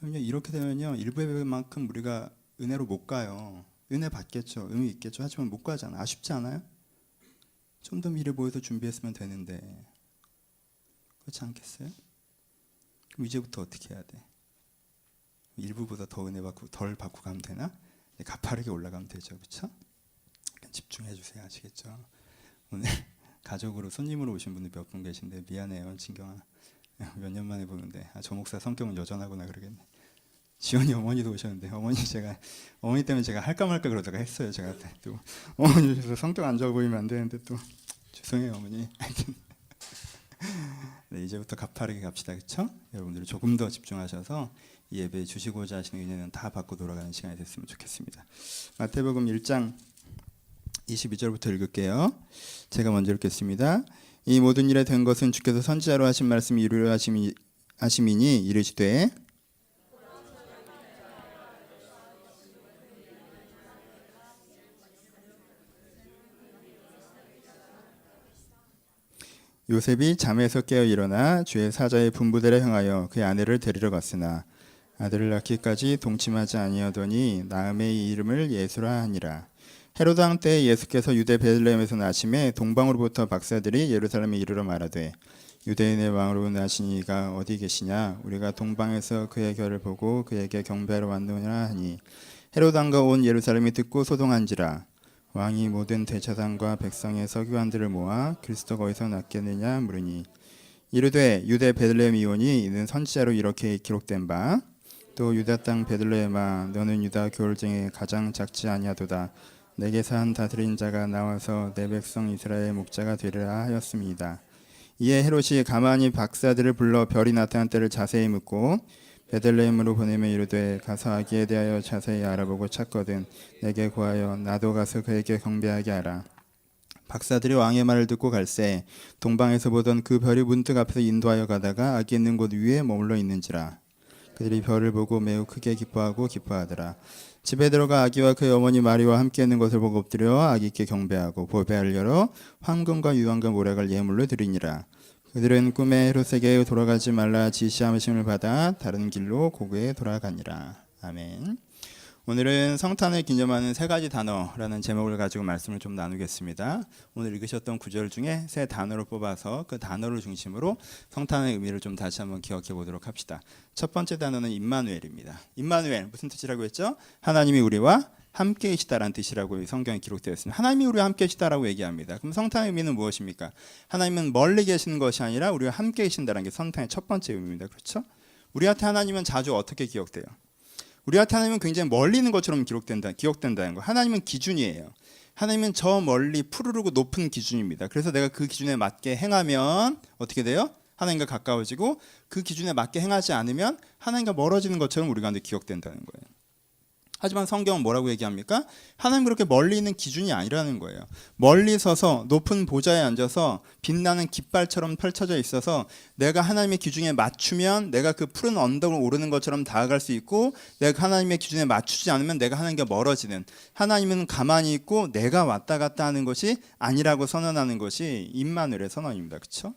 이렇게 되면요, 일부 예배만큼 우리가 은혜로 못 가요. 은혜 받겠죠, 의미 있겠죠. 하지만 못 가잖아. 아쉽지 않아요? 좀 더 미리 보여서 준비했으면 되는데, 그렇지 않겠어요? 그럼 이제부터 어떻게 해야 돼? 일부보다 더 은혜 받고 덜 받고 가면 되나? 가파르게 올라가면 되죠, 그렇죠? 집중해 주세요, 아시겠죠? 오늘 가족으로 손님으로 오신 분들 몇 분 계신데 미안해요, 진경아. 몇 년 만에 보는데 저 목사 성격은 여전하구나 그러겠네. 지원이 어머니도 오셨는데 어머니 때문에 제가 할까 말까 그러다가 했어요. 제가 또 어머니 오셔서 성격 안 좋아 보이면 안 되는데 또 죄송해요 어머니. 네, 이제부터 가파르게 갑시다, 그렇죠? 여러분들이 조금 더 집중하셔서 이 예배에 주시고자 하시는 은혜는 다 받고 돌아가는 시간이 됐으면 좋겠습니다. 마태복음 1장 22절부터 읽을게요. 제가 먼저 읽겠습니다. 이 모든 일에 된 것은 주께서 선지자로 하신 말씀이 이루려 하심이니 이르시되 요셉이 잠에서 깨어 일어나 주의 사자의 분부대로 행하여 그의 아내를 데리러 갔으나 아들을 낳기까지 동침하지 아니하더니 나음의 이름을 예수라 하니라. 헤로드 왕 때에 예수께서 유대 베들레헴에서 나심에 동방으로부터 박사들이 예루살렘에 이르러 말하되 유대인의 왕으로 나신 이가 어디 계시냐? 우리가 동방에서 그의 결을 보고 그에게 경배하러 왔느냐 하니 헤로드 왕과 온 예루살렘이 듣고 소동한지라. 왕이 모든 대제사장과 백성의 서기관들을 모아 그리스도가 어디서 났겠느냐 물으니 이르되 유대 베들레헴 이오니 이는 선지자로 이렇게 기록된 바 또 유다 땅 베들레헴아 너는 유다 겨울 중에 가장 작지 아니하도다. 내게서 한 다스린 자가 나와서 내 백성 이스라엘의 목자가 되리라 하였습니다. 이에 헤롯이 가만히 박사들을 불러 별이 나타난 때를 자세히 묻고 베들레헴으로 보내며 이르되 가서 아기에 대하여 자세히 알아보고 찾거든 내게 구하여 나도 가서 그에게 경배하게 하라. 박사들이 왕의 말을 듣고 갈새 동방에서 보던 그 별이 문득 앞에서 인도하여 가다가 아기 있는 곳 위에 머물러 있는지라. 그들이 별을 보고 매우 크게 기뻐하고 기뻐하더라. 집에 들어가 아기와 그의 어머니 마리와 함께 있는 것을 보고 엎드려 아기께 경배하고 보배를 열어 황금과 유황과 모략을 예물로 드리니라. 그들은 꿈에 헤롯에게 돌아가지 말라 지시하심을 받아 다른 길로 고국에 돌아가니라. 아멘. 오늘은 성탄을 기념하는 세 가지 단어라는 제목을 가지고 말씀을 좀 나누겠습니다. 오늘 읽으셨던 구절 중에 세 단어를 뽑아서 그 단어를 중심으로 성탄의 의미를 좀 다시 한번 기억해 보도록 합시다. 첫 번째 단어는 임마누엘입니다. 임마누엘 무슨 뜻이라고 했죠? 하나님이 우리와 함께 계시다라는 뜻이라고 성경에 기록되어 있습니다. 하나님이 우리와 함께 계시다라고 얘기합니다. 그럼 성탄의 의미는 무엇입니까? 하나님은 멀리 계시는 것이 아니라 우리와 함께 계신다는 게 성탄의 첫 번째 의미입니다. 그렇죠? 우리한테 하나님은 자주 어떻게 기억돼요? 우리한테 하나님은 굉장히 멀리 있는 것처럼 기억된다는 거. 하나님은 기준이에요. 하나님은 저 멀리 푸르르고 높은 기준입니다. 그래서 내가 그 기준에 맞게 행하면 어떻게 돼요? 하나님과 가까워지고 그 기준에 맞게 행하지 않으면 하나님과 멀어지는 것처럼 우리 가운데 기억된다는 거예요. 하지만 성경은 뭐라고 얘기합니까? 하나님 그렇게 멀리 있는 기준이 아니라는 거예요. 멀리 서서 높은 보좌에 앉아서 빛나는 깃발처럼 펼쳐져 있어서 내가 하나님의 기준에 맞추면 내가 그 푸른 언덕을 오르는 것처럼 다가갈 수 있고 내가 하나님의 기준에 맞추지 않으면 내가 하나님과 멀어지는, 하나님은 가만히 있고 내가 왔다 갔다 하는 것이 아니라고 선언하는 것이 임마누엘의 선언입니다. 그렇죠?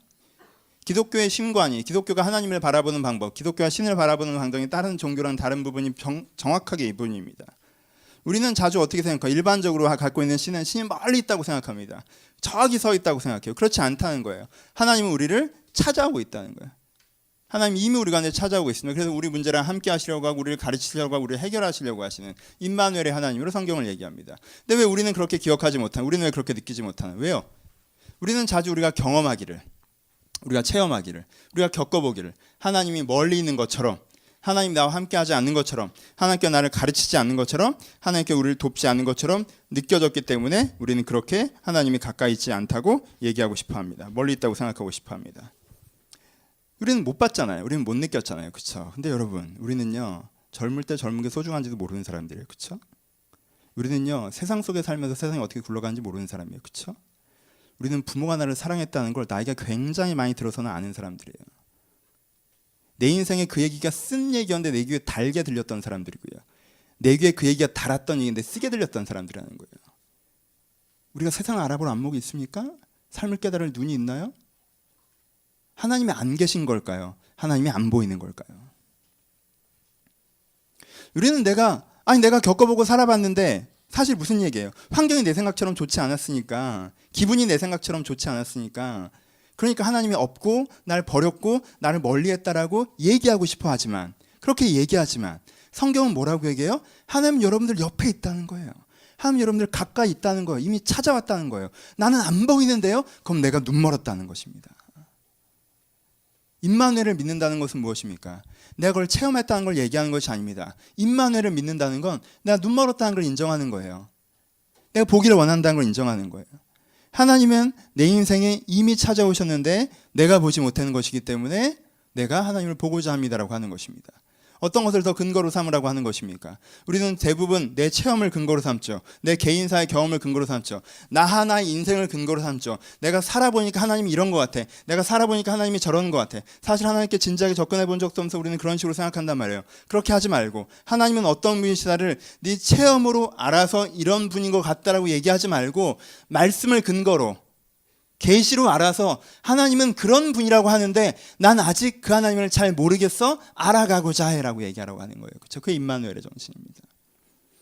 기독교의 신관이, 기독교가 하나님을 바라보는 방법, 기독교가 신을 바라보는 방법이 다른 종교랑 다른 부분이 정확하게 이 부분입니다. 우리는 자주 어떻게 생각해요? 일반적으로 갖고 있는 신은 신이 멀리 있다고 생각합니다. 저기 서 있다고 생각해요. 그렇지 않다는 거예요. 하나님은 우리를 찾아오고 있다는 거예요. 하나님 이미 우리 가운데 찾아오고 있습니다. 그래서 우리 문제랑 함께 하시려고 하고 우리를 가르치려고 하고 우리를 해결하시려고 하시는 임마누엘의 하나님으로 성경을 얘기합니다. 근데 왜 우리는 그렇게 기억하지 못하는, 우리는 왜 그렇게 느끼지 못하는? 왜요? 우리는 자주 우리가 경험하기를, 우리가 체험하기를, 우리가 겪어보기를 하나님이 멀리 있는 것처럼, 하나님 나와 함께 하지 않는 것처럼, 하나님께 나를 가르치지 않는 것처럼, 하나님께 우리를 돕지 않는 것처럼 느껴졌기 때문에 우리는 그렇게 하나님이 가까이 있지 않다고 얘기하고 싶어합니다. 멀리 있다고 생각하고 싶어합니다. 우리는 못 봤잖아요. 우리는 못 느꼈잖아요. 그렇죠? 근데 여러분, 우리는요 젊을 때 젊은 게 소중한지도 모르는 사람들이에요. 그렇죠? 우리는요 세상 속에 살면서 세상이 어떻게 굴러가는지 모르는 사람이에요. 그렇죠? 우리는 부모가 나를 사랑했다는 걸 나이가 굉장히 많이 들어서는 아는 사람들이에요. 내 인생에 그 얘기가 쓴 얘기였는데 내 귀에 달게 들렸던 사람들이고요. 내 귀에 그 얘기가 달았던 얘기인데 쓰게 들렸던 사람들이라는 거예요. 우리가 세상을 알아볼 안목이 있습니까? 삶을 깨달을 눈이 있나요? 하나님이 안 계신 걸까요? 하나님이 안 보이는 걸까요? 우리는 내가 겪어보고 살아봤는데 사실 무슨 얘기예요? 환경이 내 생각처럼 좋지 않았으니까, 기분이 내 생각처럼 좋지 않았으니까, 그러니까 하나님이 없고 날 버렸고 나를 멀리했다라고 얘기하고 싶어 하지만, 그렇게 얘기하지만 성경은 뭐라고 얘기해요? 하나님 여러분들 옆에 있다는 거예요. 하나님 여러분들 가까이 있다는 거예요. 이미 찾아왔다는 거예요. 나는 안 보이는데요? 그럼 내가 눈 멀었다는 것입니다. 임마누엘을 믿는다는 것은 무엇입니까? 내가 그걸 체험했다는 걸 얘기하는 것이 아닙니다. 임마누엘을 믿는다는 건 내가 눈 멀었다는 걸 인정하는 거예요. 내가 보기를 원한다는 걸 인정하는 거예요. 하나님은 내 인생에 이미 찾아오셨는데 내가 보지 못하는 것이기 때문에 내가 하나님을 보고자 합니다라고 하는 것입니다. 어떤 것을 더 근거로 삼으라고 하는 것입니까? 우리는 대부분 내 체험을 근거로 삼죠. 내 개인사의 경험을 근거로 삼죠. 나 하나의 인생을 근거로 삼죠. 내가 살아보니까 하나님이 이런 것 같아. 내가 살아보니까 하나님이 저런 것 같아. 사실 하나님께 진지하게 접근해 본 적도 없어서 우리는 그런 식으로 생각한단 말이에요. 그렇게 하지 말고 하나님은 어떤 분이시다를 네 체험으로 알아서 이런 분인 것 같다라고 얘기하지 말고 말씀을 근거로 계시로 알아서 하나님은 그런 분이라고 하는데 난 아직 그 하나님을 잘 모르겠어 알아가고자 해라고 얘기하라고 하는 거예요. 그렇죠? 그게 임마누엘의 정신입니다.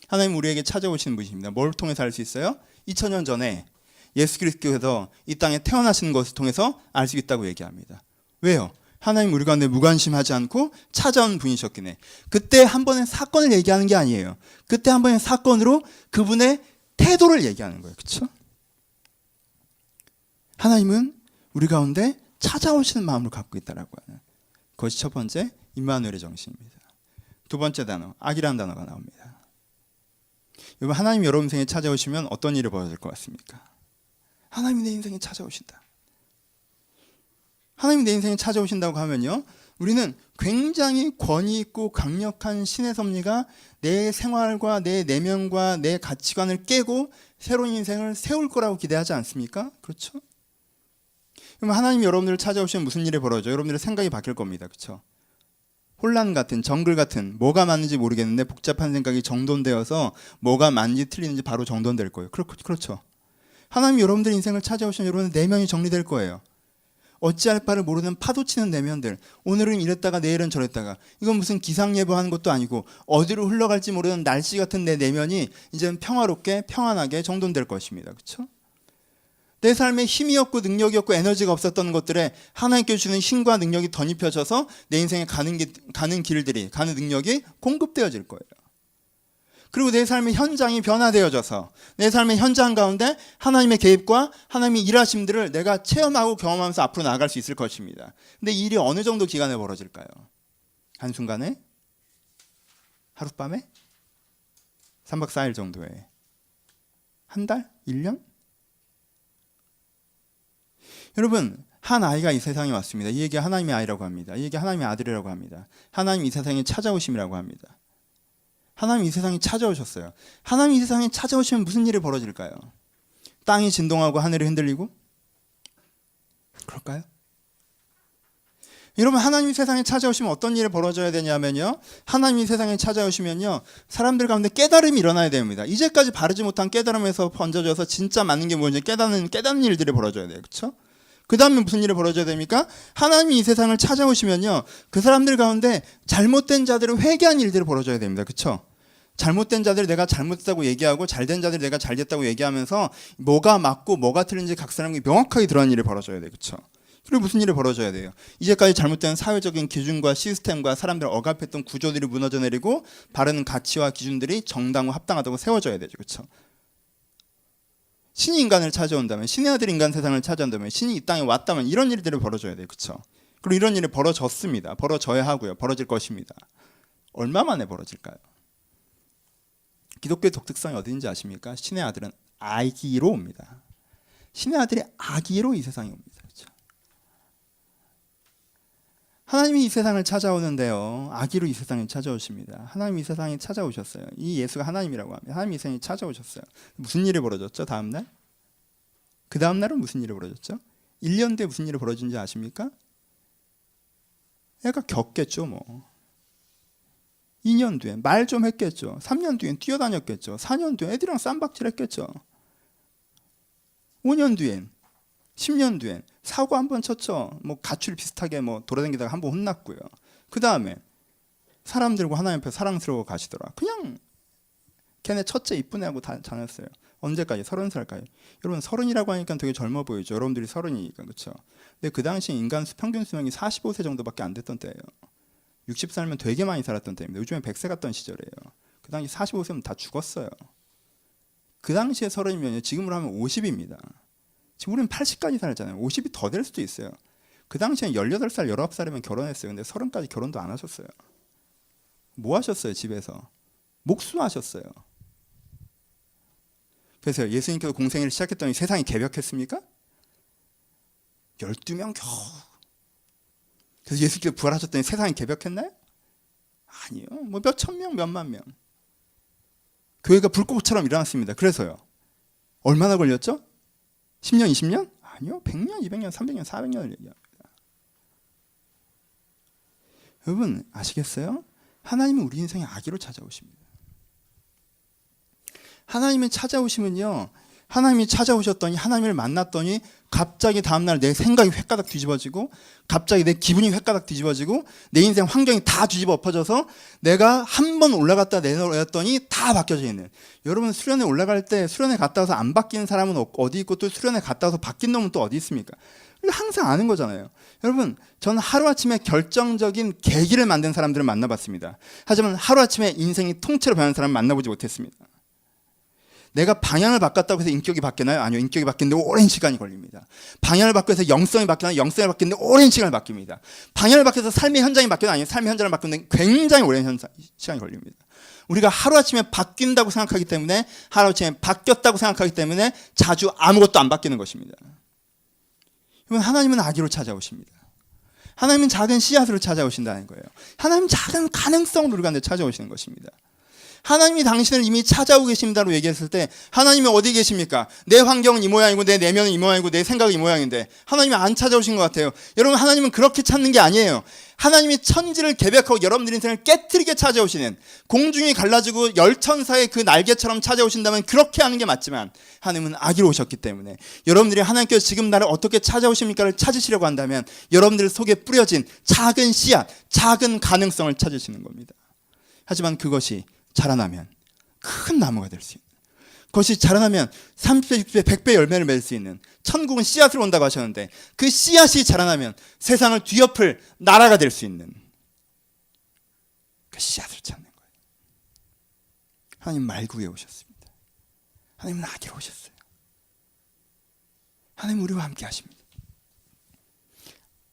하나님 우리에게 찾아오시는 분이십니다. 뭘 통해서 알 수 있어요? 2000년 전에 예수 그리스도께서 이 땅에 태어나시는 것을 통해서 알 수 있다고 얘기합니다. 왜요? 하나님 우리 가운데 무관심하지 않고 찾아온 분이셨기에. 그때 한 번의 사건을 얘기하는 게 아니에요. 그때 한 번의 사건으로 그분의 태도를 얘기하는 거예요. 그렇죠? 하나님은 우리 가운데 찾아오시는 마음을 갖고 있다라고 하는 그것이 첫 번째 임마누엘의 정신입니다. 두 번째 단어 악이라는 단어가 나옵니다. 여러분 하나님 여러분 인생에 찾아오시면 어떤 일이 벌어질 것 같습니까? 하나님이 내 인생에 찾아오신다. 하나님이 내 인생에 찾아오신다고 하면요, 우리는 굉장히 권위 있고 강력한 신의 섭리가 내 생활과 내 내면과 내 가치관을 깨고 새로운 인생을 세울 거라고 기대하지 않습니까? 그렇죠? 그럼 하나님 여러분들을 찾아오시면 무슨 일이 벌어져요? 여러분들의 생각이 바뀔 겁니다. 그렇죠? 혼란 같은 정글 같은 뭐가 맞는지 모르겠는데 복잡한 생각이 정돈되어서 뭐가 맞는지 틀리는지 바로 정돈될 거예요. 그렇죠? 하나님 여러분들 인생을 찾아오시면 여러분의 내면이 정리될 거예요. 어찌할 바를 모르는 파도치는 내면들, 오늘은 이랬다가 내일은 저랬다가, 이건 무슨 기상예보하는 것도 아니고 어디로 흘러갈지 모르는 날씨 같은 내 내면이 이제는 평화롭게 평안하게 정돈될 것입니다. 그렇죠? 내 삶에 힘이 없고 능력이 없고 에너지가 없었던 것들에 하나님께 주시는 힘과 능력이 덧입혀져서 내 인생에 가는 능력이 공급되어질 거예요. 그리고 내 삶의 현장이 변화되어져서 내 삶의 현장 가운데 하나님의 개입과 하나님의 일하심들을 내가 체험하고 경험하면서 앞으로 나아갈 수 있을 것입니다. 근데 이 일이 어느 정도 기간에 벌어질까요? 한순간에? 하룻밤에? 3박 4일 정도에? 한 달? 1년? 여러분 한 아이가 이 세상에 왔습니다. 이 얘기 하나님의 아이라고 합니다. 이 얘기 하나님의 아들이라고 합니다. 하나님 이 세상에 찾아오심이라고 합니다. 하나님 이 세상에 찾아오셨어요. 하나님 이 세상에 찾아오시면 무슨 일이 벌어질까요? 땅이 진동하고 하늘이 흔들리고? 그럴까요? 여러분 하나님이 세상에 찾아오시면 어떤 일이 벌어져야 되냐면요, 하나님이 세상에 찾아오시면요 사람들 가운데 깨달음이 일어나야 됩니다. 이제까지 바르지 못한 깨달음에서 번져져서 진짜 맞는 게 뭔지 깨닫는 일들이 벌어져야 돼요. 그렇죠? 그 다음에 무슨 일이 벌어져야 됩니까? 하나님이 이 세상을 찾아오시면요 그 사람들 가운데 잘못된 자들을 회개하는 일들이 벌어져야 됩니다. 그렇죠? 잘못된 자들이 내가 잘못했다고 얘기하고 잘된 자들이 내가 잘됐다고 얘기하면서 뭐가 맞고 뭐가 틀린지 각 사람이 명확하게 드러나는 일이 벌어져야 돼요. 그렇죠? 그리고 무슨 일이 벌어져야 돼요? 이제까지 잘못된 사회적인 기준과 시스템과 사람들을 억압했던 구조들이 무너져 내리고 바른 가치와 기준들이 정당하고 합당하다고 세워져야 되죠. 그렇죠? 신이 인간을 찾아온다면, 신의 아들 인간 세상을 찾아온다면, 신이 이 땅에 왔다면 이런 일들이 벌어져야 돼요. 그렇죠? 그리고 이런 일이 벌어졌습니다. 벌어져야 하고요. 벌어질 것입니다. 얼마 만에 벌어질까요? 기독교의 독특성이 어디인지 아십니까? 신의 아들은 아기로 옵니다. 신의 아들이 아기로 이 세상에 옵니다. 그렇죠? 하나님이 이 세상을 찾아오는데요, 아기로 이 세상에 찾아오십니다. 하나님이 이 세상에 찾아오셨어요. 이 예수가 하나님이라고 합니다. 하나님이 이 세상에 찾아오셨어요. 무슨 일이 벌어졌죠? 다음날? 그 다음날은 무슨 일이 벌어졌죠? 1년 뒤에 무슨 일이 벌어진지 아십니까? 애가 겪겠죠. 뭐 2년 뒤에 말 좀 했겠죠. 3년 뒤엔 뛰어다녔겠죠. 4년 뒤에 애들이랑 쌈박질 했겠죠. 5년 뒤엔, 10년 뒤엔 사고 한번 쳤죠. 뭐 가출 비슷하게 뭐 돌아다니다가 한번 혼났고요. 그 다음에 사람들과 하나님 앞에 사랑스러워 가시더라. 그냥 걔네 첫째 이쁜 애하고 다 다녔어요. 언제까지? 30살까지. 여러분 30이라고 하니까 되게 젊어 보이죠. 여러분들이 30이니까 그렇죠. 근데 그 당시 인간 평균 수명이 45세 정도밖에 안 됐던 때예요. 60살면 되게 많이 살았던 때입니다. 요즘에 100세 같던 시절이에요. 그 당시 45세면 다 죽었어요. 그 당시에 30이면 지금으로 하면 50입니다. 지금 우리는 80까지 살잖아요. 50이 더 될 수도 있어요. 그 당시엔 18살, 19살이면 결혼했어요. 근데 30까지 결혼도 안 하셨어요. 뭐 하셨어요? 집에서 목수하셨어요. 그래서 예수님께서 공생애를 시작했더니 세상이 개벽했습니까? 12명 겨우. 그래서 예수님께서 부활하셨더니 세상이 개벽했나요? 아니요. 뭐 몇천 명, 몇만 명. 교회가 불꽃처럼 일어났습니다. 그래서요. 얼마나 걸렸죠? 10년, 20년? 아니요. 100년, 200년, 300년, 400년을 얘기합니다. 여러분 아시겠어요? 하나님은 우리 인생에 아기로 찾아오십니다. 하나님이 찾아오시면요, 하나님이 찾아오셨더니 하나님을 만났더니 갑자기 다음날 내 생각이 획가닥 뒤집어지고 갑자기 내 기분이 획가닥 뒤집어지고 내 인생 환경이 다 뒤집어 엎어져서 내가 한 번 올라갔다 내려왔더니 다 바뀌어져 있는. 여러분 수련회 올라갈 때 수련회 갔다 와서 안 바뀐 사람은 어디 있고 또 수련회 갔다 와서 바뀐 놈은 또 어디 있습니까? 항상 아는 거잖아요. 여러분 저는 하루아침에 결정적인 계기를 만든 사람들을 만나봤습니다. 하지만 하루아침에 인생이 통째로 변한 사람을 만나보지 못했습니다. 내가 방향을 바꿨다고 해서 인격이 바뀌나요? 아니요. 인격이 바뀌는데 오랜 시간이 걸립니다. 방향을 바꿔서 영성이 바뀌나요? 영성이 바뀌는데 오랜 시간이 바뀝니다. 방향을 바꿔서 삶의 현장이 바뀌나요? 아니요. 삶의 현장을 바꾸는데 굉장히 오랜 시간이 걸립니다. 우리가 하루아침에 바뀐다고 생각하기 때문에 하루아침에 바뀌었다고 생각하기 때문에 자주 아무것도 안 바뀌는 것입니다. 하나님은 아기로 찾아오십니다. 하나님은 작은 씨앗으로 찾아오신다는 거예요. 하나님은 작은 가능성으로 우리 가운데 찾아오시는 것입니다. 하나님이 당신을 이미 찾아오고 계십니다로 얘기했을 때 하나님이 어디 계십니까? 내 환경은 이 모양이고 내 내면은 이 모양이고 내 생각은 이 모양인데 하나님이 안 찾아오신 것 같아요. 여러분 하나님은 그렇게 찾는 게 아니에요. 하나님이 천지를 개벽하고 여러분들 인생을 깨트리게 찾아오시는, 공중이 갈라지고 열천사의 그 날개처럼 찾아오신다면 그렇게 하는 게 맞지만 하나님은 아기로 오셨기 때문에 여러분들이 하나님께서 지금 나를 어떻게 찾아오십니까를 찾으시려고 한다면 여러분들 속에 뿌려진 작은 씨앗, 작은 가능성을 찾으시는 겁니다. 하지만 그것이 자라나면 큰 나무가 될 수 있는, 그것이 자라나면 30배, 60배, 100배 열매를 맺을 수 있는, 천국은 씨앗으로 온다고 하셨는데 그 씨앗이 자라나면 세상을 뒤엎을 나라가 될 수 있는 그 씨앗을 찾는 거예요. 하나님 말구에 오셨습니다. 하나님은 아기로 오셨어요. 하나님은 우리와 함께 하십니다.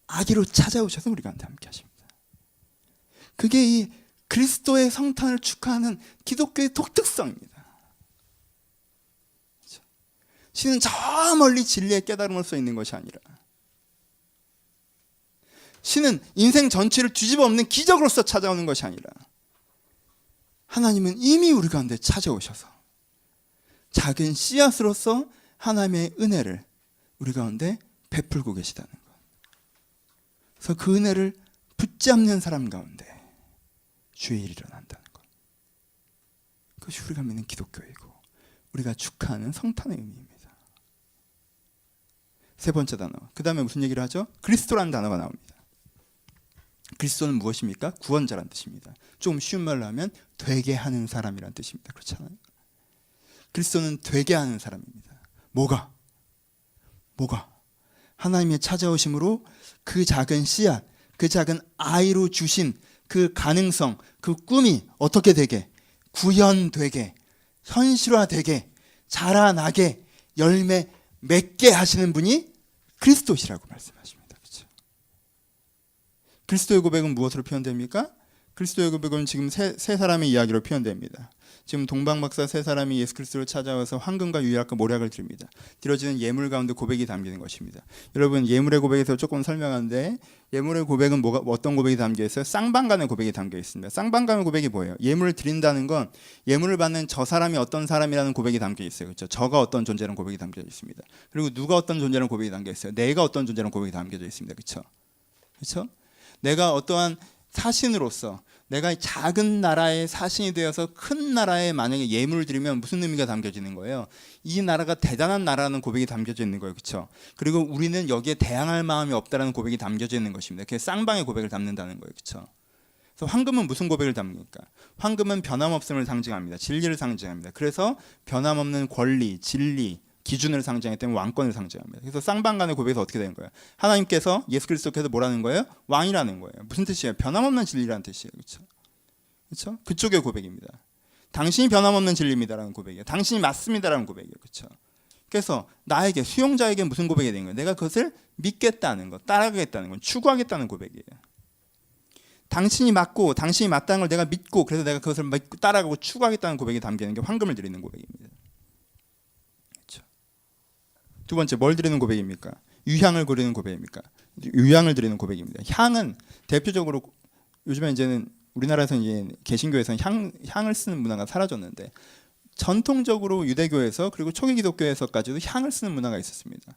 아기로 찾아오셔서 우리가 함께 하십니다. 그게 이 그리스도의 성탄을 축하하는 기독교의 독특성입니다. 그렇죠? 신은 저 멀리 진리의 깨달음을 써 있는 것이 아니라 신은 인생 전체를 뒤집어 엎는 기적으로서 찾아오는 것이 아니라 하나님은 이미 우리 가운데 찾아오셔서 작은 씨앗으로서 하나님의 은혜를 우리 가운데 베풀고 계시다는 것. 그래서 그 은혜를 붙잡는 사람 가운데 주의 일이 일어난다는 것. 그것이 우리가 믿는 기독교이고 우리가 축하하는 성탄의 의미입니다. 세 번째 단어, 그 다음에 무슨 얘기를 하죠? 그리스도라는 단어가 나옵니다. 그리스도는 무엇입니까? 구원자라는 뜻입니다. 좀 쉬운 말로 하면 되게 하는 사람이라는 뜻입니다. 그렇잖아요. 그리스도는 되게 하는 사람입니다. 뭐가? 하나님의 찾아오심으로 그 작은 씨앗, 그 작은 아이로 주신 그 가능성, 그 꿈이 어떻게 되게, 구현되게, 현실화되게, 자라나게, 열매 맺게 하시는 분이 그리스도시라고 말씀하십니다. 그렇죠? 그리스도의 고백은 무엇으로 표현됩니까? 그리스도의 고백은 지금 세 사람의 이야기로 표현됩니다. 지금 동방박사 세 사람이 예수 그리스도를 찾아와서 황금과 유약과 모략을 드립니다. 드려지는 예물 가운데 고백이 담기는 것입니다. 여러분 예물의 고백에서 조금 설명하는데, 예물의 고백은 어떤 고백이 담겨 있어요? 쌍방간의 고백이 담겨 있습니다. 쌍방간의 고백이 뭐예요? 예물을 드린다는 건 예물을 받는 저 사람이 어떤 사람이라는 고백이 담겨 있어요. 그렇죠? 저가 어떤 존재라는 고백이 담겨 있습니다. 그리고 누가 어떤 존재라는 고백이 담겨 있어요. 내가 어떤 존재라는 고백이 담겨져 있습니다. 그렇죠? 내가 어떠한 사신으로서, 내가 작은 나라의 사신이 되어서 큰 나라에 만약에 예물을 드리면 무슨 의미가 담겨지는 거예요? 이 나라가 대단한 나라라는 고백이 담겨져 있는 거예요. 그렇죠? 그리고 우리는 여기에 대항할 마음이 없다라는 고백이 담겨져 있는 것입니다. 그게 쌍방의 고백을 담는다는 거예요. 그렇죠? 그래서 황금은 무슨 고백을 담습니까? 황금은 변함없음을 상징합니다. 진리를 상징합니다. 그래서 변함없는 권리, 진리, 기준을 상징하기 때문에 왕권을 상징합니다. 그래서 쌍방간의 고백에서 어떻게 되는 거예요? 하나님께서 예수 그리스도께서 뭐라는 거예요? 왕이라는 거예요. 무슨 뜻이에요? 변함없는 진리라는 뜻이에요. 그렇죠? 그렇죠? 그쪽의 고백입니다. 당신이 변함없는 진리입니다라는 고백이에요. 당신이 맞습니다라는 고백이에요. 그렇죠? 그래서 나에게 수용자에게 무슨 고백이 되는 거예요? 내가 그것을 믿겠다는 것, 따라가겠다는 것, 추구하겠다는 고백이에요. 당신이 맞고 당신이 맞다는 걸 내가 믿고 그래서 내가 그것을 믿고 따라가고 추구하겠다는 고백이 담기는 게 황금을 드리는 고백입니다. 그렇죠? 두 번째 뭘 드리는 고백입니까? 유향을 드리는 고백입니까? 유향을 드리는 고백입니다. 향은 대표적으로 요즘에 이제는 우리나라에서는 이제 개신교에서는 향을 쓰는 문화가 사라졌는데 전통적으로 유대교에서 그리고 초기 기독교에서까지도 향을 쓰는 문화가 있었습니다.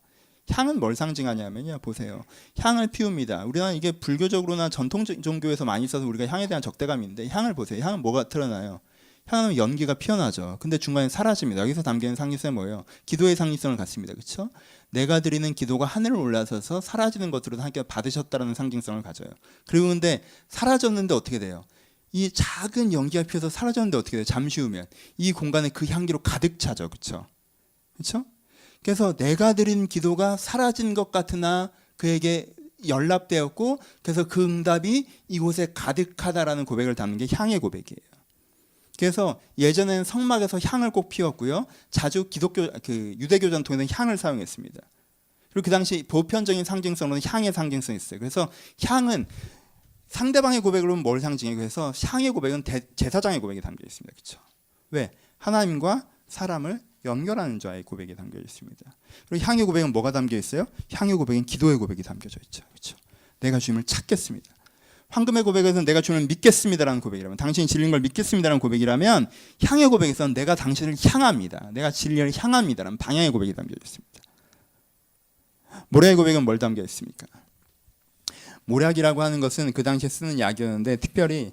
향은 뭘 상징하냐면요. 보세요. 향을 피웁니다. 우리나라 이게 불교적으로나 전통 종교에서 많이 써서 우리가 향에 대한 적대감인데 향을 보세요. 향은 뭐가 드러나요? 향은 연기가 피어나죠. 근데 중간에 사라집니다. 여기서 담기는 상징성이 뭐예요? 기도의 상징성을 갖습니다. 그렇죠? 내가 드리는 기도가 하늘을 올라서서 사라지는 것으로 함께 받으셨다는 상징성을 가져요. 그리고 근데 사라졌는데 어떻게 돼요? 이 작은 연기가 피어서 사라졌는데 어떻게 돼요? 잠시 후면 이 공간에 그 향기로 가득 차죠. 그렇죠? 그렇죠? 그래서 내가 드린 기도가 사라진 것 같으나 그에게 연락되었고 그래서 그 응답이 이곳에 가득하다라는 고백을 담는 게 향의 고백이에요. 그래서 예전에는 성막에서 향을 꼭 피웠고요. 자주 유대교 전통에서는 향을 사용했습니다. 그리고 그 당시 보편적인 상징성으로는 향의 상징성이 있어요. 그래서 향은 상대방의 고백으로는 뭘 상징해요? 그래서 향의 고백은 제사장의 고백이 담겨 있습니다. 그렇죠? 왜? 하나님과 사람을 연결하는 자의 고백이 담겨 있습니다. 그리고 향의 고백은 뭐가 담겨 있어요? 향의 고백은 기도의 고백이 담겨져 있죠. 그렇죠? 내가 주님을 찾겠습니다. 황금의 고백에서는 내가 주님을 믿겠습니다라는 고백이라면, 당신이 진리인 걸 믿겠습니다라는 고백이라면, 향의 고백에서는 내가 당신을 향합니다. 내가 진리를 향합니다라는 방향의 고백이 담겨 있습니다. 모략의 고백은 뭘 담겨 있습니까? 모략이라고 하는 것은 그 당시에 쓰는 약이었는데 특별히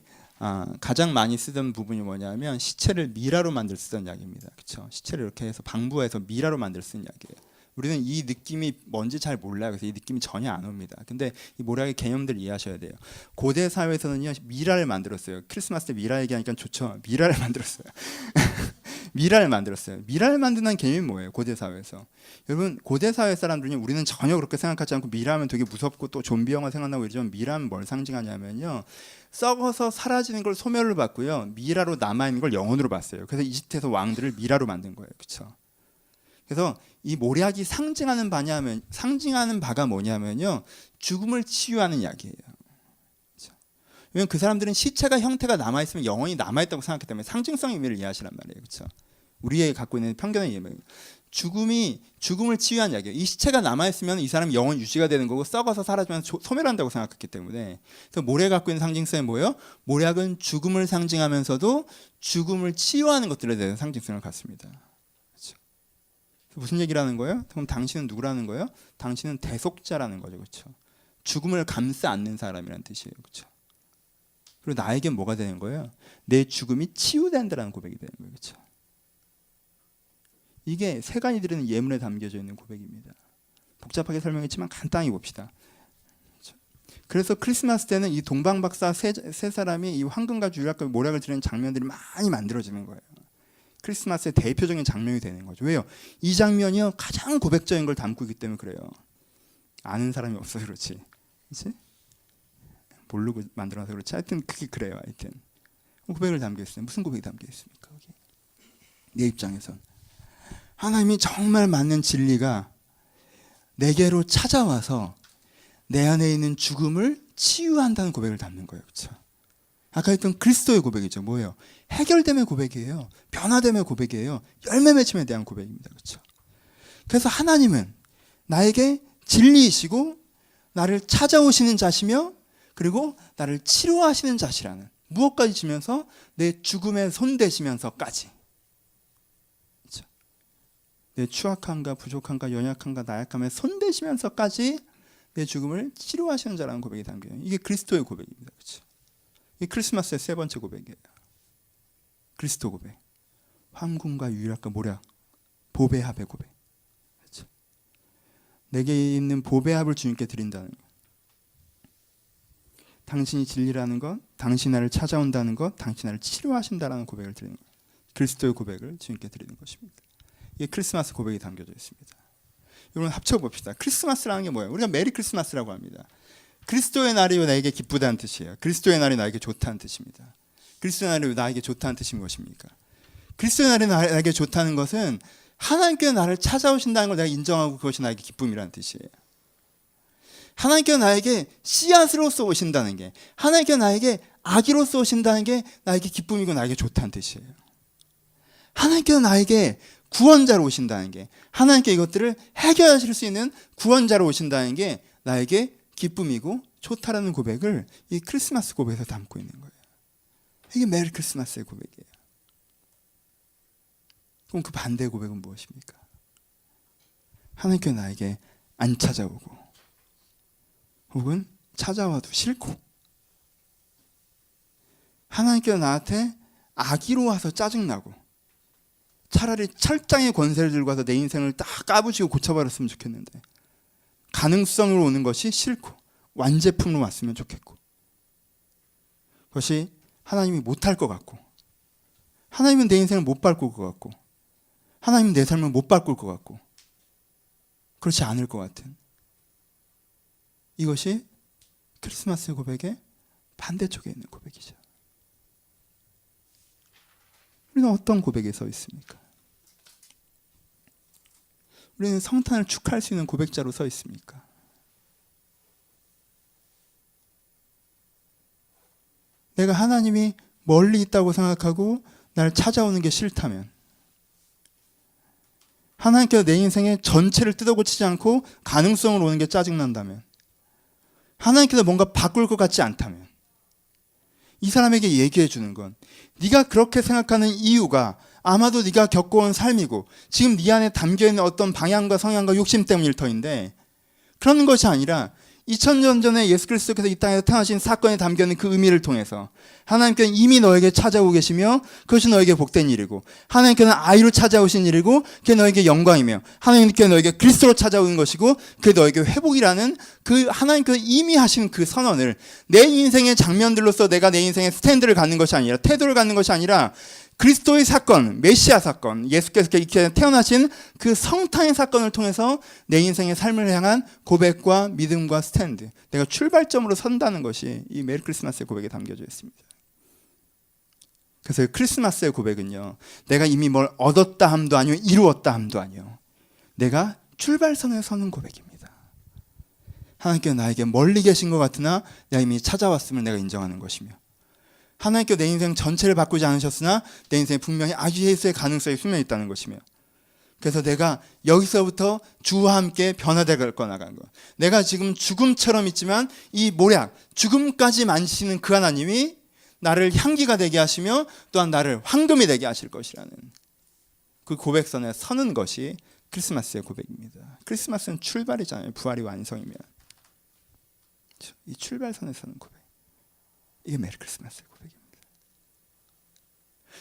가장 많이 쓰던 부분이 뭐냐면 시체를 미라로 만들 쓰던 약입니다. 그렇죠? 시체를 이렇게 해서 방부해서 미라로 만들 쓰는 약이에요. 우리는 이 느낌이 뭔지 잘 몰라요. 그래서 이 느낌이 전혀 안 옵니다. 근데 이 모략의 개념들을 이해하셔야 돼요. 고대 사회에서는요, 미라를 만들었어요. 크리스마스 때 미라 얘기하니까 좋죠. 미라를 만들었어요. 미라를 만들었어요. 미라를 만드는 개념이 뭐예요? 고대 사회에서. 여러분, 고대 사회 사람들은 우리는 전혀 그렇게 생각하지 않고 미라하면 되게 무섭고 또 좀비 영화 생각나고 이러지만 미라는 뭘 상징하냐면요, 썩어서 사라지는 걸 소멸로 봤고요, 미라로 남아있는 걸 영혼으로 봤어요. 그래서 이집트에서 왕들을 미라로 만든 거예요. 그렇죠? 그래서 이 모략이 상징하는 바가 뭐냐면요, 죽음을 치유하는 약이에요. 그렇죠? 왜냐면 그 사람들은 시체가 형태가 남아있으면 영혼이 남아있다고 생각했기 때문에 상징성 의미를 이해하시란 말이에요. 그렇죠? 우리의 갖고 있는 편견의 이해는 죽음을 치유한 약이에요. 이 시체가 남아있으면 이 사람 영혼 유지가 되는 거고 썩어서 사라지면 소멸한다고 생각했기 때문에. 그래서 모략이 갖고 있는 상징성이 뭐예요? 모략은 죽음을 상징하면서도 죽음을 치유하는 것들에 대한 상징성을 갖습니다. 그렇죠? 무슨 얘기를 하는 거예요? 그럼 당신은 누구라는 거예요? 당신은 대속자라는 거죠. 그렇죠? 죽음을 감싸 안는 사람이라는 뜻이에요. 그렇죠? 그리고 나에겐 뭐가 되는 거예요? 내 죽음이 치유된다는 고백이 되는 거예요. 그렇죠? 이게 세간이 드리는 예문에 담겨져 있는 고백입니다. 복잡하게 설명했지만 간단히 봅시다. 그래서 크리스마스 때는 이 동방박사 세 사람이 이 황금과 유약과 모략을 드리는 장면들이 많이 만들어지는 거예요. 크리스마스의 대표적인 장면이 되는 거죠. 왜요? 이 장면이요, 가장 고백적인 걸 담고 있기 때문에 그래요. 아는 사람이 없어서 그렇지. 그렇지? 모르고 만들어서 그렇지. 하여튼 그게 그래요. 하여튼 고백을 담겨 있어요. 무슨 고백이 담겨 있습니까? 거기? 내 입장에선 하나님이 정말 맞는 진리가 내게로 찾아와서 내 안에 있는 죽음을 치유한다는 고백을 담는 거예요. 그렇죠? 아까 했던 그리스도의 고백이죠. 뭐예요? 해결됨의 고백이에요. 변화됨의 고백이에요. 열매 맺힘에 대한 고백입니다. 그렇죠? 그래서 하나님은 나에게 진리이시고 나를 찾아오시는 자시며 그리고 나를 치료하시는 자시라는, 무엇까지 지면서 내 죽음에 손대시면서까지, 그렇죠? 내 추악함과 부족함과 연약함과 나약함에 손대시면서까지 내 죽음을 치료하시는 자라는 고백이 담겨요. 이게 그리스도의 고백입니다. 그렇죠? 이 크리스마스의 세 번째 고백이에요. 그리스도 고백. 황금과 유약과 모략, 보배합의 고백. 그렇죠? 내게 있는 보배합을 주님께 드린다는 거예요. 당신이 진리라는 것, 당신이 나를 찾아온다는 것, 당신이 나를 치료하신다라는 고백을 드리는 거예요. 그리스도의 고백을 주님께 드리는 것입니다. 이게 크리스마스 고백이 담겨져 있습니다. 여러분 합쳐봅시다. 크리스마스라는 게 뭐예요? 우리가 메리 크리스마스라고 합니다. 그리스도의 날이 나에게 기쁘다는 뜻이에요. 그리스도의 날이 나에게 좋다는 뜻입니다. 그리스도의 날이 나에게 좋다는 뜻이 무엇입니까? 그리스도의 날이 나에게 좋다는 것은 하나님께서 나를 찾아오신다는 걸 내가 인정하고 그것이 나에게 기쁨이라는 뜻이에요. 하나님께서 나에게 씨앗으로서 오신다는 게, 하나님께서 나에게 아기로서 오신다는 게 나에게 기쁨이고 나에게 좋다는 뜻이에요. 하나님께서 나에게 구원자로 오신다는 게, 하나님께 이것들을 해결하실 수 있는 구원자로 오신다는 게 나에게 기쁨이고 좋다라는 고백을 이 크리스마스 고백에서 담고 있는 거예요. 이게 메리 크리스마스의 고백이에요. 그럼 그 반대의 고백은 무엇입니까? 하나님께서 나에게 안 찾아오고 혹은 찾아와도 싫고, 하나님께서 나한테 악의로 와서 짜증나고, 차라리 철장의 권세를 들고 와서 내 인생을 딱 까부시고 고쳐버렸으면 좋겠는데, 가능성으로 오는 것이 싫고 완제품으로 왔으면 좋겠고, 그것이 하나님이 못할 것 같고, 하나님은 내 인생을 못 바꿀 것 같고, 하나님은 내 삶을 못 바꿀 것 같고, 그렇지 않을 것 같은, 이것이 크리스마스 고백의 반대쪽에 있는 고백이죠. 우리는 어떤 고백에 서 있습니까? 우리는 성탄을 축하할 수 있는 고백자로 서 있습니까? 내가 하나님이 멀리 있다고 생각하고 날 찾아오는 게 싫다면, 하나님께서 내 인생의 전체를 뜯어고치지 않고 가능성으로 오는 게 짜증난다면, 하나님께서 뭔가 바꿀 것 같지 않다면, 이 사람에게 얘기해 주는 건, 네가 그렇게 생각하는 이유가 아마도 네가 겪어온 삶이고 지금 네 안에 담겨있는 어떤 방향과 성향과 욕심 때문일 터인데, 그런 것이 아니라 2000년 전에 예수 그리스도께서 이 땅에서 태어나신 사건에 담겨있는 그 의미를 통해서 하나님께서는 이미 너에게 찾아오고 계시며 그것이 너에게 복된 일이고, 하나님께서는 아이로 찾아오신 일이고 그게 너에게 영광이며, 하나님께서 너에게 그리스도로 찾아오는 것이고 그게 너에게 회복이라는 그 하나님께서 이미 하신 그 선언을 내 인생의 장면들로서 내가 내 인생의 스탠드를 갖는 것이 아니라, 태도를 갖는 것이 아니라, 그리스도의 사건, 메시아 사건, 예수께서 이렇게 태어나신 그 성탄의 사건을 통해서 내 인생의 삶을 향한 고백과 믿음과 스탠드, 내가 출발점으로 선다는 것이 이 메리 크리스마스의 고백에 담겨져 있습니다. 그래서 크리스마스의 고백은요, 내가 이미 뭘 얻었다 함도 아니요, 이루었다 함도 아니요, 내가 출발선에 서는 고백입니다. 하나님께서 나에게 멀리 계신 것 같으나 내가 이미 찾아왔음을 내가 인정하는 것이며, 하나님께서 내 인생 전체를 바꾸지 않으셨으나 내 인생에 분명히 아기 예수의 가능성이 수명해 있다는 것이며, 그래서 내가 여기서부터 주와 함께 변화되어 나가는 것, 내가 지금 죽음처럼 있지만 이 모략, 죽음까지 만지시는 그 하나님이 나를 향기가 되게 하시며 또한 나를 황금이 되게 하실 것이라는 그 고백선에 서는 것이 크리스마스의 고백입니다. 크리스마스는 출발이잖아요. 부활이 완성이면 이 출발선에 서는 고백, 이게 메리 크리스마스의 고백입니다.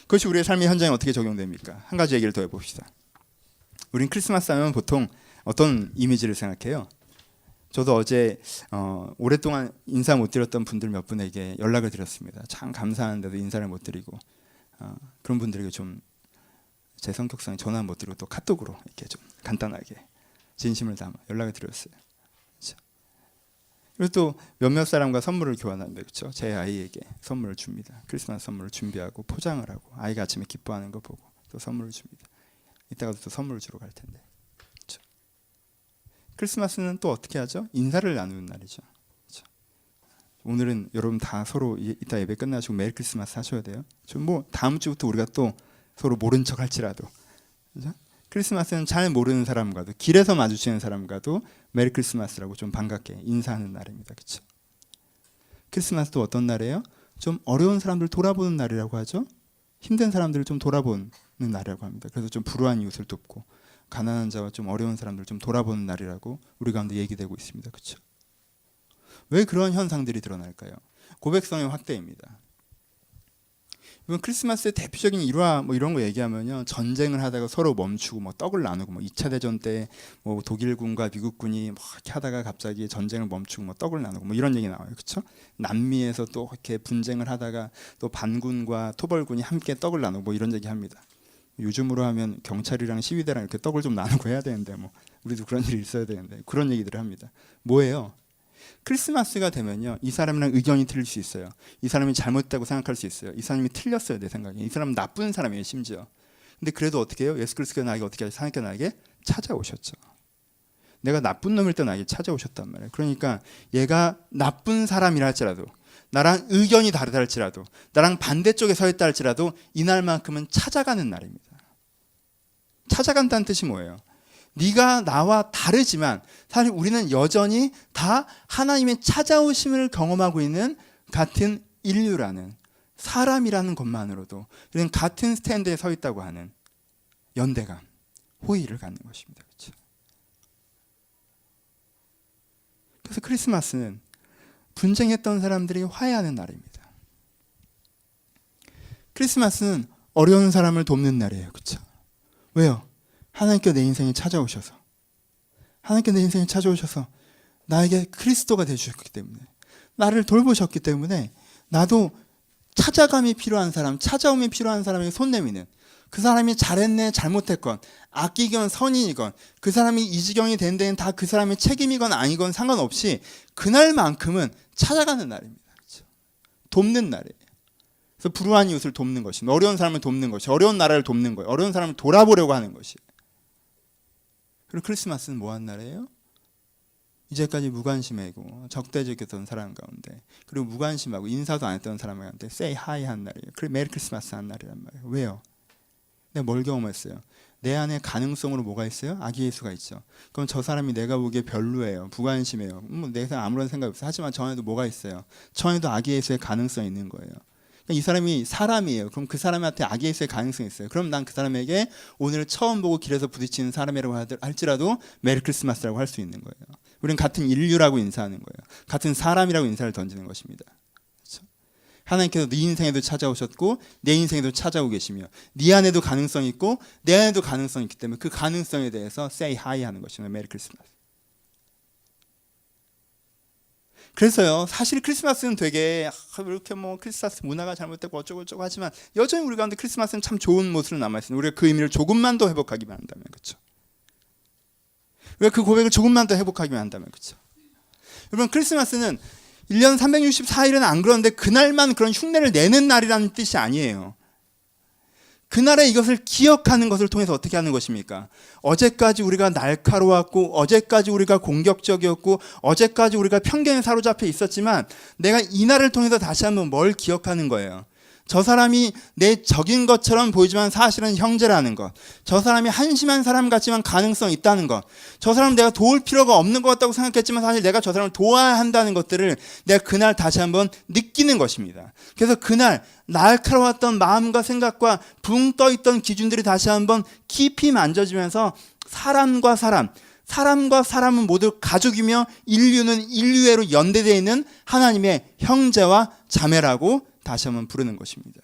그것이 우리의 삶의 현장에 어떻게 적용됩니까? 한 가지 얘기를 더 해봅시다. 우린 크리스마스 하면 보통 어떤 이미지를 생각해요? 저도 어제 오랫동안 인사 못 드렸던 분들 몇 분에게 연락을 드렸습니다. 참 감사한데도 인사를 못 드리고, 그런 분들에게 좀 제 성격상 전화 못 드리고 또 카톡으로 이렇게 좀 간단하게 진심을 담아 연락을 드렸어요. 그렇죠? 그리고 또 몇몇 사람과 선물을 교환합니다. 그렇죠? 제 아이에게 선물을 줍니다. 크리스마스 선물을 준비하고 포장을 하고, 아이가 아침에 기뻐하는 거 보고 또 선물을 줍니다. 이따가도 또 선물을 주러 갈 텐데. 그렇죠? 크리스마스는 또 어떻게 하죠? 인사를 나누는 날이죠. 그렇죠? 오늘은 여러분 다 서로 이따 예배 끝나시고 메리 크리스마스 하셔야 돼요. 좀 뭐 다음 주부터 우리가 또 서로 모른 척 할지라도, 그렇죠? 크리스마스는 잘 모르는 사람과도, 길에서 마주치는 사람과도 메리 크리스마스라고 좀 반갑게 인사하는 날입니다. 그렇죠? 크리스마스도 어떤 날이에요? 좀 어려운 사람들 돌아보는 날이라고 하죠. 힘든 사람들을 좀 돌아보는 날이라고 합니다. 그래서 좀 불우한 이웃을 돕고, 가난한 자와 좀 어려운 사람들 좀 돌아보는 날이라고 우리 가운데 얘기되고 있습니다. 그렇죠? 왜 그런 현상들이 드러날까요? 고백성의 확대입니다. 이번 크리스마스의 대표적인 일화 뭐 이런 거 얘기하면요, 전쟁을 하다가 서로 멈추고 뭐 떡을 나누고, 뭐 2차 대전 때 뭐 독일군과 미국군이 뭐 이렇게 하다가 갑자기 전쟁을 멈추고 뭐 떡을 나누고 뭐 이런 얘기 나와요, 그렇죠? 남미에서 또 이렇게 분쟁을 하다가 또 반군과 토벌군이 함께 떡을 나누고 뭐 이런 얘기합니다. 요즘으로 하면 경찰이랑 시위대랑 이렇게 떡을 좀 나누고 해야 되는데, 뭐 우리도 그런 일이 있어야 되는데 그런 얘기들을 합니다. 뭐예요? 크리스마스가 되면요, 이 사람이랑 의견이 틀릴 수 있어요. 이 사람이 잘못했다고 생각할 수 있어요. 이 사람이 틀렸어요, 내 생각에. 이 사람은 나쁜 사람이에요, 심지어. 근데 그래도 어떻게 해요? 예수 그리스도가 나에게 어떻게 하나님께 나에게 찾아오셨죠. 내가 나쁜 놈일 때 나에게 찾아오셨단 말이에요. 그러니까 얘가 나쁜 사람이라 할지라도, 나랑 의견이 다르다 할지라도, 나랑 반대쪽에 서 있다 할지라도 이날만큼은 찾아가는 날입니다. 찾아간다는 뜻이 뭐예요? 네가 나와 다르지만 사실 우리는 여전히 다 하나님의 찾아오심을 경험하고 있는 같은 인류라는, 사람이라는 것만으로도 우리는 같은 스탠드에 서 있다고 하는 연대감, 호의를 갖는 것입니다. 그렇죠? 그래서 크리스마스는 분쟁했던 사람들이 화해하는 날입니다. 크리스마스는 어려운 사람을 돕는 날이에요. 그렇죠? 왜요? 하나님께 내 인생에 찾아오셔서, 하나님께 내 인생에 찾아오셔서 나에게 그리스도가 되주셨기 때문에, 나를 돌보셨기 때문에 나도 찾아감이 필요한 사람, 찾아옴이 필요한 사람에게 손 내미는, 그 사람이 잘했네 잘못했건, 악기건 선인이건, 그 사람이 이 지경이 된 데는 다 그 사람의 책임이건 아니건 상관없이 그날만큼은 찾아가는 날입니다. 그렇죠? 돕는 날이에요. 그래서 불우한 이웃을 돕는 것이, 어려운 사람을 돕는 것이, 어려운 나라를 돕는 거예요. 어려운 사람을 돌아보려고 하는 것이. 그리고 크리스마스는 뭐 한 날이에요? 이제까지 무관심하고 적대적이었던 사람 가운데, 그리고 무관심하고 인사도 안 했던 사람 가운데 say hi 한 날이에요. 메리 크리스마스 한 날이란 말이에요. 왜요? 내가 뭘 경험했어요? 내 안에 가능성으로 뭐가 있어요? 아기 예수가 있죠. 그럼 저 사람이 내가 보기에 별로예요, 무관심해요, 내가 아무런 생각 없어요. 하지만 저 안에도 뭐가 있어요? 저 안에도 아기 예수의 가능성이 있는 거예요. 이 사람이 사람이에요. 그럼 그 사람한테 아기 예수의 가능성이 있어요. 그럼 난 그 사람에게 오늘 처음 보고 길에서 부딪히는 사람이라고 할지라도 메리 크리스마스라고 할 수 있는 거예요. 우리는 같은 인류라고 인사하는 거예요. 같은 사람이라고 인사를 던지는 것입니다. 그렇죠? 하나님께서 네 인생에도 찾아오셨고 내 인생에도 찾아오고 계시며, 네 안에도 가능성이 있고 내 안에도 가능성이 있기 때문에 그 가능성에 대해서 say hi 하는 것입니다. 메리 크리스마스. 그래서요, 사실 크리스마스는 되게 이렇게 뭐 크리스마스 문화가 잘못되고 어쩌고 저쩌고 하지만 여전히 우리 가운데 크리스마스는 참 좋은 모습으로 남아있습니다. 우리가 그 의미를 조금만 더 회복하기만 한다면, 그렇죠? 우리가 그 고백을 조금만 더 회복하기만 한다면, 그렇죠? 여러분, 크리스마스는 1년 364일은 안 그런데 그날만 그런 흉내를 내는 날이라는 뜻이 아니에요. 그날에 이것을 기억하는 것을 통해서 어떻게 하는 것입니까? 어제까지 우리가 날카로웠고, 어제까지 우리가 공격적이었고, 어제까지 우리가 편견에 사로잡혀 있었지만 내가 이날을 통해서 다시 한번 뭘 기억하는 거예요? 저 사람이 내 적인 것처럼 보이지만 사실은 형제라는 것, 저 사람이 한심한 사람 같지만 가능성이 있다는 것, 저 사람 내가 도울 필요가 없는 것 같다고 생각했지만 사실 내가 저 사람을 도와야 한다는 것들을 내가 그날 다시 한번 느끼는 것입니다. 그래서 그날 날카로웠던 마음과 생각과 붕 떠있던 기준들이 다시 한번 깊이 만져지면서 사람과 사람, 사람과 사람은 모두 가족이며 인류는 인류애로 연대되어 있는 하나님의 형제와 자매라고 다시 한번 부르는 것입니다.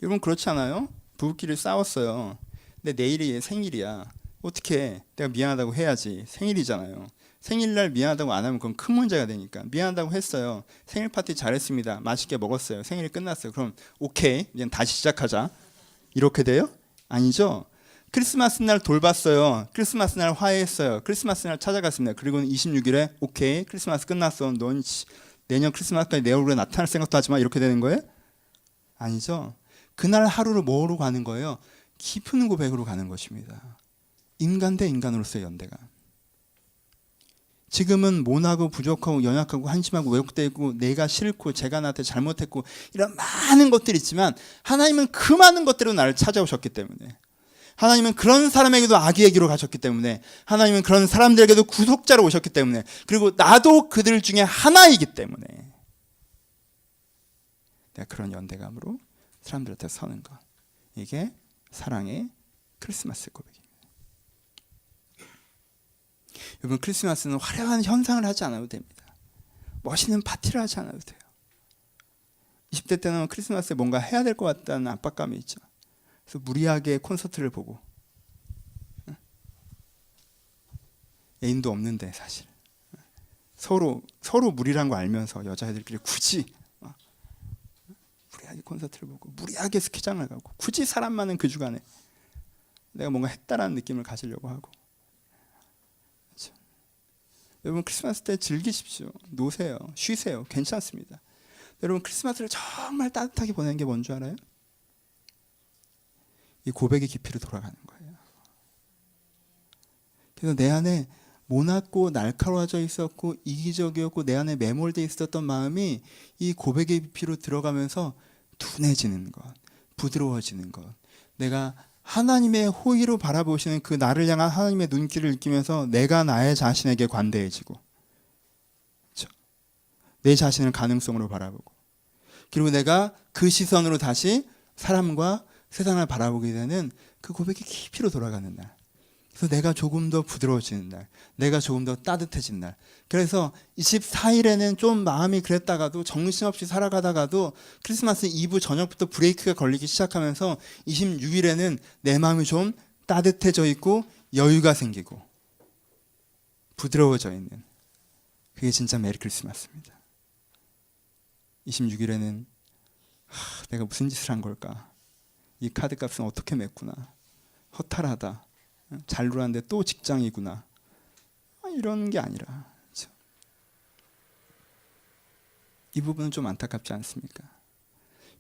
여러분, 그렇지 않아요? 부부끼리 싸웠어요. 근데 내일이 얘 생일이야. 어떻게 내가 미안하다고 해야지. 생일이잖아요. 생일날 미안하다고 안 하면 그건 큰 문제가 되니까 미안하다고 했어요. 생일 파티 잘했습니다. 맛있게 먹었어요. 생일이 끝났어요. 그럼 오케이, 이제 다시 시작하자. 이렇게 돼요? 아니죠. 크리스마스 날 돌봤어요. 크리스마스 날 화해했어요. 크리스마스 날 찾아갔습니다. 그리고는 26일에 오케이, 크리스마스 끝났어. 넌 내년 크리스마스까지 내 얼굴에 나타날 생각도 하지 마. 이렇게 되는 거예요? 아니죠. 그날 하루를 뭐로 가는 거예요? 깊은 고백으로 가는 것입니다. 인간 대 인간으로서의 연대가. 지금은 모나고 부족하고 연약하고 한심하고 왜곡되어 있고 내가 싫고 제가 나한테 잘못했고 이런 많은 것들이 있지만 하나님은 그 많은 것들로 나를 찾아오셨기 때문에, 하나님은 그런 사람에게도 아기의 길로 가셨기 때문에, 하나님은 그런 사람들에게도 구속자로 오셨기 때문에, 그리고 나도 그들 중에 하나이기 때문에 내가 그런 연대감으로 사람들한테 서는 것, 이게 사랑의 크리스마스 고백입니다. 여러분, 크리스마스는 화려한 현상을 하지 않아도 됩니다. 멋있는 파티를 하지 않아도 돼요. 20대 때는 크리스마스에 뭔가 해야 될 것 같다는 압박감이 있죠. 그래서 무리하게 콘서트를 보고, 애인도 없는데 사실 서로 무리란 거 알면서 여자애들끼리 굳이 무리하게 콘서트를 보고 무리하게 스키장을 가고 굳이 사람 많은 그 주간에 내가 뭔가 했다라는 느낌을 가지려고 하고. 그렇죠? 여러분 크리스마스 때 즐기십시오. 노세요. 쉬세요. 괜찮습니다. 여러분 크리스마스를 정말 따뜻하게 보내는 게 뭔 줄 알아요? 이 고백의 깊이로 돌아가는 거예요. 그래서 내 안에 모나고 날카로워져 있었고 이기적이었고 내 안에 매몰돼 있었던 마음이 이 고백의 깊이로 들어가면서 둔해지는 것, 부드러워지는 것, 내가 하나님의 호의로 바라보시는 그 나를 향한 하나님의 눈길을 느끼면서 내가 나의 자신에게 관대해지고, 그렇죠? 내 자신을 가능성으로 바라보고, 그리고 내가 그 시선으로 다시 사람과 세상을 바라보게 되는 그 고백의 깊이로 돌아가는 날. 그래서 내가 조금 더 부드러워지는 날, 내가 조금 더 따뜻해진 날. 그래서 24일에는 좀 마음이 그랬다가도 정신없이 살아가다가도 크리스마스 이브 저녁부터 브레이크가 걸리기 시작하면서 26일에는 내 마음이 좀 따뜻해져 있고 여유가 생기고 부드러워져 있는, 그게 진짜 메리 크리스마스입니다. 26일에는 내가 무슨 짓을 한 걸까? 이 카드값은 어떻게 냈구나. 허탈하다. 잘 놀았는데 또 직장이구나. 이런 게 아니라, 그렇죠? 이 부분은 좀 안타깝지 않습니까?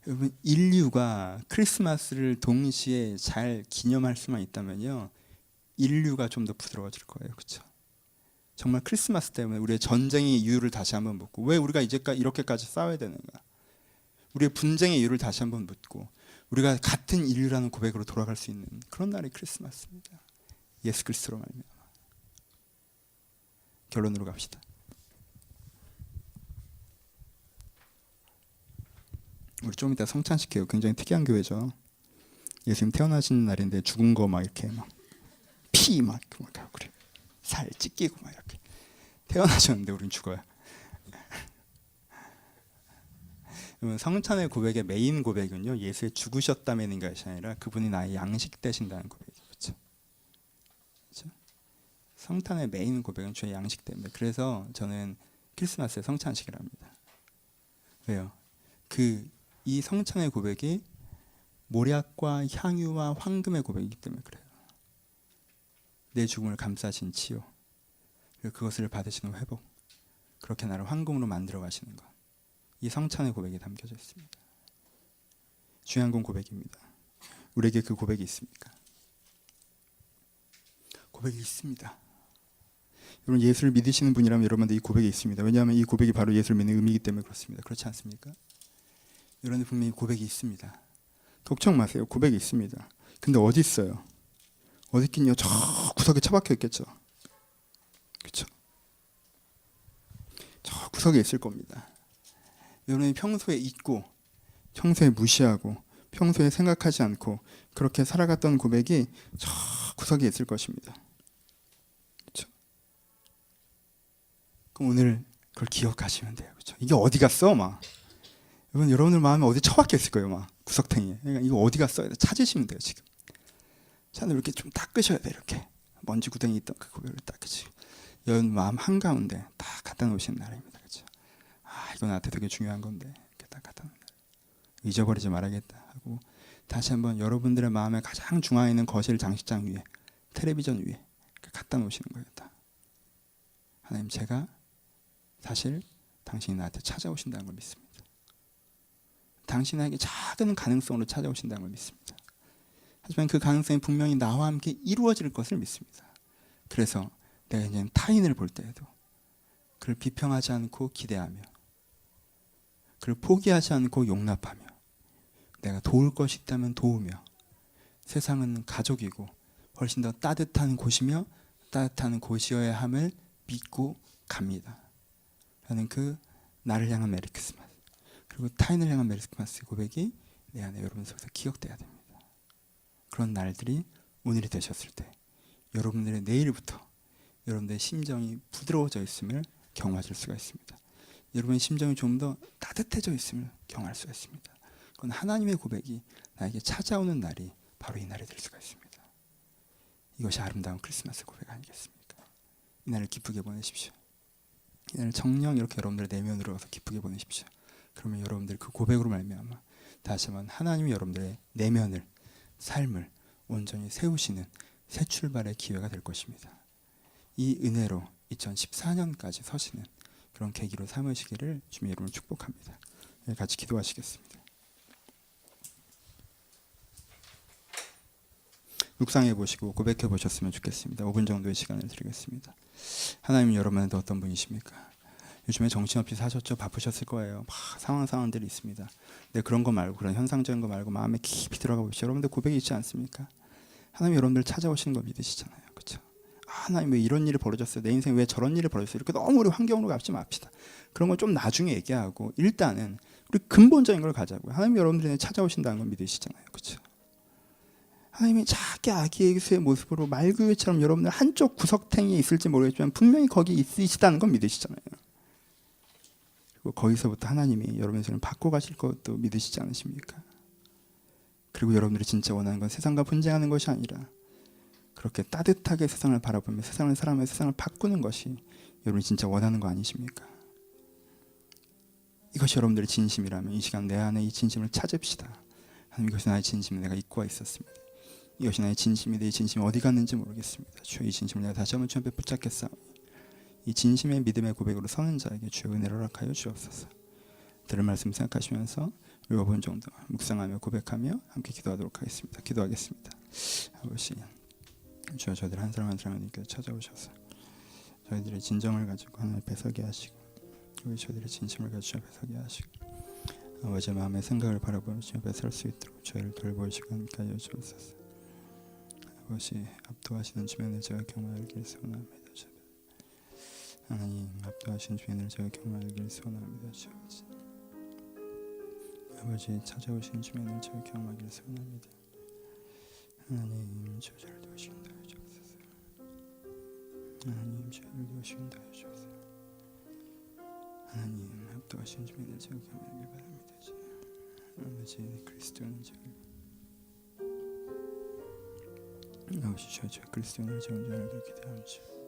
여러분 인류가 크리스마스를 동시에 잘 기념할 수만 있다면요, 인류가 좀 더 부드러워질 거예요. 그렇죠? 정말 크리스마스 때문에 우리의 전쟁의 이유를 다시 한번 묻고, 왜 우리가 이렇게까지 싸워야 되는가? 우리의 분쟁의 이유를 다시 한번 묻고, 우리가 같은 인류라는 고백으로 돌아갈 수 있는 그런 날이 크리스마스입니다. 예수 그리스도로 말미암아. 결론으로 갑시다. 우리 좀 이따 성찬식해요. 굉장히 특이한 교회죠. 예수님 태어나신 날인데 죽은 거 막 이렇게 막 피 막 그래, 살 찢기고 막 이렇게 태어나셨는데 우린 죽어요. 성찬의 고백의 메인 고백은요, 예수의 죽으셨다면인 것이 아니라 그분이 나의 양식 되신다는 고백이죠. 그렇죠? 그렇죠? 성탄의 메인 고백은 주의 양식 때문에. 그래서 저는 크리스마스에 성찬식을 합니다. 왜요? 이 성찬의 고백이 모략과 향유와 황금의 고백이기 때문에 그래요. 내 죽음을 감싸신 치유, 그리고 그것을 받으시는 회복, 그렇게 나를 황금으로 만들어 가시는 것, 이 성찬의 고백에 담겨져 있습니다. 중요한 건 고백입니다. 우리에게 그 고백이 있습니까? 고백이 있습니다. 여러분 예수를 믿으시는 분이라면 여러분들 이 고백이 있습니다. 왜냐하면 이 고백이 바로 예수를 믿는 의미이기 때문에 그렇습니다. 그렇지 않습니까? 여러분들 분명히 고백이 있습니다. 걱정 마세요. 고백이 있습니다. 근데 어디 있어요? 어디 있긴요? 저 구석에 처박혀 있겠죠. 그렇죠? 저 구석에 있을 겁니다. 여러분이 평소에 잊고, 평소에 무시하고, 평소에 생각하지 않고 그렇게 살아갔던 고백이 저 구석에 있을 것입니다. 그렇죠? 그럼 오늘 그걸 기억하시면 돼요. 그렇죠? 이게 어디 갔어? 막 여러분들 마음에 어디 처박혀 있을 거예요. 막 구석탱이에. 그러니까 이거 어디 갔어? 찾으시면 돼요. 지금 잔을 이렇게 좀 닦으셔야 돼요. 이렇게 먼지 구덩이 있던 그 고백을 닦으시고 여러분 마음 한가운데 다 갖다 놓으시는 날입니다. 그렇죠? 이거 나한테 되게 중요한 건데 이렇게 딱 갖다 놓는 날. 잊어버리지 말아야겠다 하고 다시 한번 여러분들의 마음의 가장 중앙에 있는 거실 장식장 위에, 텔레비전 위에 이렇게 갖다 놓으시는 거예요. 다. 하나님, 제가 사실 당신이 나한테 찾아오신다는 걸 믿습니다. 당신에게 작은 가능성으로 찾아오신다는 걸 믿습니다. 하지만 그 가능성이 분명히 나와 함께 이루어질 것을 믿습니다. 그래서 내가 이제 타인을 볼 때에도 그를 비평하지 않고 기대하며, 그를 포기하지 않고 용납하며, 내가 도울 것이 있다면 도우며, 세상은 가족이고 훨씬 더 따뜻한 곳이며 따뜻한 곳이어야 함을 믿고 갑니다. 라는 그 나를 향한 메리 크리스마스, 그리고 타인을 향한 메리 크리스마스 고백이 내 안에 여러분 속에서 기억돼야 됩니다. 그런 날들이 오늘이 되셨을 때 여러분들의 내일부터 여러분들의 심정이 부드러워져 있음을 경험하실 수가 있습니다. 여러분의 심정이 좀 더 따뜻해져 있음을 경험할 수가 있습니다. 그건 하나님의 고백이 나에게 찾아오는 날이 바로 이 날이 될 수가 있습니다. 이것이 아름다운 크리스마스 고백 아니겠습니까? 이 날을 기쁘게 보내십시오. 이 날을 정녕 이렇게 여러분들 내면으로 가서 기쁘게 보내십시오. 그러면 여러분들 그 고백으로 말미암아 다시 한번 하나님이 여러분들의 내면을, 삶을 온전히 세우시는 새 출발의 기회가 될 것입니다. 이 은혜로 2014년까지 서시는 그런 계기로 삼으시기를 주님의 이름으로 축복합니다. 같이 기도하시겠습니다. 묵상해 보시고 고백해 보셨으면 좋겠습니다. 5분 정도의 시간을 드리겠습니다. 하나님은 여러분한테 어떤 분이십니까? 요즘에 정신없이 사셨죠? 바쁘셨을 거예요. 상황들이 있습니다. 근데 그런 거 말고, 그런 현상적인 거 말고 마음에 깊이 들어가 보십시오. 여러분들 고백이 있지 않습니까? 하나님 여러분들 찾아오시는 거 믿으시잖아요. 그렇죠? 하나님 왜 이런 일이 벌어졌어요? 내 인생에 왜 저런 일이 벌어졌어요? 이렇게 너무 우리 환경으로 가지 맙시다. 그런 건 좀 나중에 얘기하고 일단은 우리 근본적인 걸 가자고요. 하나님 여러분들이 찾아오신다는 걸 믿으시잖아요. 그렇죠? 하나님이 작게 아기 예수의 모습으로 말구유처럼 여러분들 한쪽 구석탱이에 있을지 모르겠지만 분명히 거기 있으시다는 건 믿으시잖아요. 그리고 거기서부터 하나님이 여러분의 삶을 바꿔가실 것도 믿으시지 않으십니까? 그리고 여러분들이 진짜 원하는 건 세상과 분쟁하는 것이 아니라 그렇게 따뜻하게 세상을 바라보며 세상을 사랑하며 세상을 바꾸는 것이 여러분이 진짜 원하는 거 아니십니까? 이것이 여러분들의 진심이라면 이 시간 내 안에 이 진심을 찾읍시다. 하나님, 이것이 나의 진심을 내가 잊고 와 있었습니다. 이것이 나의 진심인데 이 진심이 어디 갔는지 모르겠습니다. 주여, 이 진심을 내가 다시 한번 주 앞에 붙잡겠사오니 이 진심의 믿음의 고백으로 서는 자에게 주여 은혜를 허락하여 주옵소서. 들을 말씀 생각하시면서 5분 정도 묵상하며 고백하며 함께 기도하도록 하겠습니다. 기도하겠습니다. 아버지, 주여, 저희들 한 사람 한 사람에게 찾아오셔서 저희들의 진정을 가지고 하나님 앞에 서게 하시고 우리 저희들의 진심을 가지고 주 앞에 서게 하시고 아버지 마음의 생각을 바라보며 주 앞에 설 수 있도록 저희를 돌보시고 함께 하여 주옵소서. 아버지, 압도하시는 주변을 제가 경험하기를 소원합니다. 하나님, 압도하신 주변을 제가 경험하기를 소원합니다. 아버지, 찾아오신 주변을 제가 경험하기를 소원합니다. 하나님, 저를 도우신다 주옵소서. 하나님, 저를 도우신다 주옵소서. 하나님, 압도하신 주변을 제가 경험하기를 바랍니다. 아버지, 그리스도는 저를 아버지, 저 그리스도를 제 온전하게 기대합니다.